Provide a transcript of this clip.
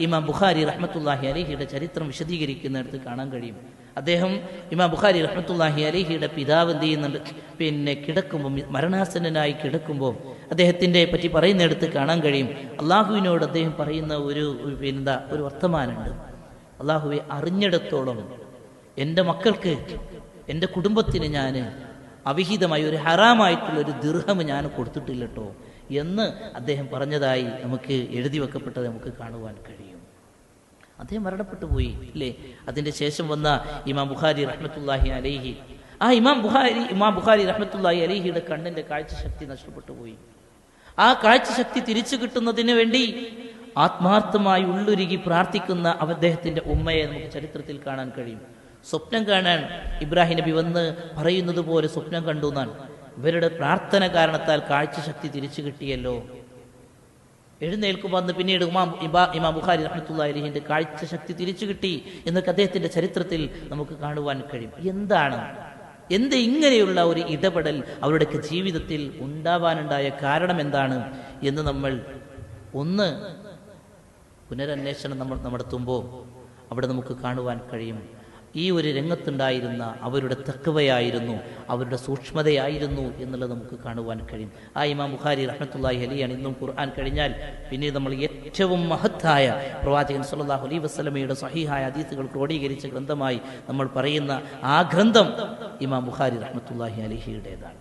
ഇമാം ബുഖാരി റഹ്മത്തുള്ളാഹി അലൈഹിയുടെ ചരിത്രം വിശദീകരിക്കുന്നിടത്ത് കാണാൻ കഴിയും. അദ്ദേഹം ഇമാം ബുഖാരി റഹ്മത്തുള്ളാഹി അലൈഹിയുടെ പിതാവ് എന്ത് ചെയ്യുന്നുണ്ട്, കിടക്കുമ്പോൾ മരണാസന്നനായി കിടക്കുമ്പോൾ അദ്ദേഹത്തിൻ്റെ പറ്റി പറയുന്നിടത്ത് കാണാൻ കഴിയും. അള്ളാഹുവിനോട് അദ്ദേഹം പറയുന്ന ഒരു വർത്തമാനമുണ്ട്. അള്ളാഹുവെ, അറിഞ്ഞിടത്തോളം എൻ്റെ മക്കൾക്ക്, എൻ്റെ കുടുംബത്തിന് ഞാൻ അവിഹിതമായി ഒരു ഹറാമായിട്ടുള്ള ഒരു ദിർഹം ഞാൻ കൊടുത്തിട്ടില്ല കേട്ടോ എന്ന് അദ്ദേഹം പറഞ്ഞതായി നമുക്ക് എഴുതി വെക്കപ്പെട്ടത് നമുക്ക് കാണുവാൻ കഴിയും. അദ്ദേഹം മരണപ്പെട്ടു പോയി അല്ലേ. അതിൻ്റെ ശേഷം വന്ന ഇമാം ബുഖാരി റഹ്മത്തുള്ളാഹി അലൈഹി, ഇമാം ബുഖാരി റഹ്മത്തുള്ളാഹി അലൈഹിയുടെ കണ്ണിൻ്റെ കാഴ്ചശക്തി നഷ്ടപ്പെട്ടു പോയി. ആ കാഴ്ചശക്തി തിരിച്ചു കിട്ടുന്നതിന് വേണ്ടി ആത്മാർത്ഥമായി ഉള്ളുരുകി പ്രാർത്ഥിക്കുന്ന അദ്ദേഹത്തിൻ്റെ ഉമ്മയെ നമുക്ക് ചരിത്രത്തിൽ കാണാൻ കഴിയും. സ്വപ്നം കാണാൻ ഇബ്രാഹിം നബി വന്ന് പറയുന്നത് പോലെ സ്വപ്നം കണ്ടു എന്നാണ്. ഇവരുടെ പ്രാർത്ഥന കാരണത്താൽ കാഴ്ചശക്തി തിരിച്ചു കിട്ടിയല്ലോ. എഴുന്നേൽക്കുമ്പോൾ അന്ന് പിന്നീട് ഇമാം ബുഖാരി റഹ്മത്തുള്ളാഹി അലൈഹിന്റെ കാഴ്ചശക്തി തിരിച്ചു കിട്ടി എന്നൊക്കെ അദ്ദേഹത്തിന്റെ ചരിത്രത്തിൽ നമുക്ക് കാണുവാൻ കഴിയും. എന്ത് ഇങ്ങനെയുള്ള ഒരു ഇടപെടൽ അവരുടെയൊക്കെ ജീവിതത്തിൽ ഉണ്ടാവാനുണ്ടായ കാരണം എന്താണ് എന്ന് നമ്മൾ ഒന്ന് പുനരന്വേഷണം നമ്മൾ നടത്തുമ്പോൾ അവിടെ നമുക്ക് കാണുവാൻ കഴിയും. ഈ ഒരു രംഗത്തുണ്ടായിരുന്ന അവരുടെ തഖ്വയായിരുന്നു, അവരുടെ സൂക്ഷ്മതയായിരുന്നു എന്നുള്ളത് നമുക്ക് കാണുവാൻ കഴിയും. ഇമാം ബുഖാരി റഹ്മത്തുള്ളാഹി അലൈഹിയാണ് ഇന്നും ഖുർആൻ കഴിഞ്ഞാൽ പിന്നീട് നമ്മൾ ഏറ്റവും മഹത്തായ പ്രവാചകൻ സ്വല്ലല്ലാഹു അലൈഹി വസല്ലമയുടെ സ്വഹീഹായ ഹദീസുകൾ ക്രോഡീകരിച്ച ഗ്രന്ഥമായി നമ്മൾ പറയുന്ന ആ ഗ്രന്ഥം ഇമാം ബുഖാരി റഹ്മത്തുള്ളാഹി അലൈഹിയുടേതാണ്.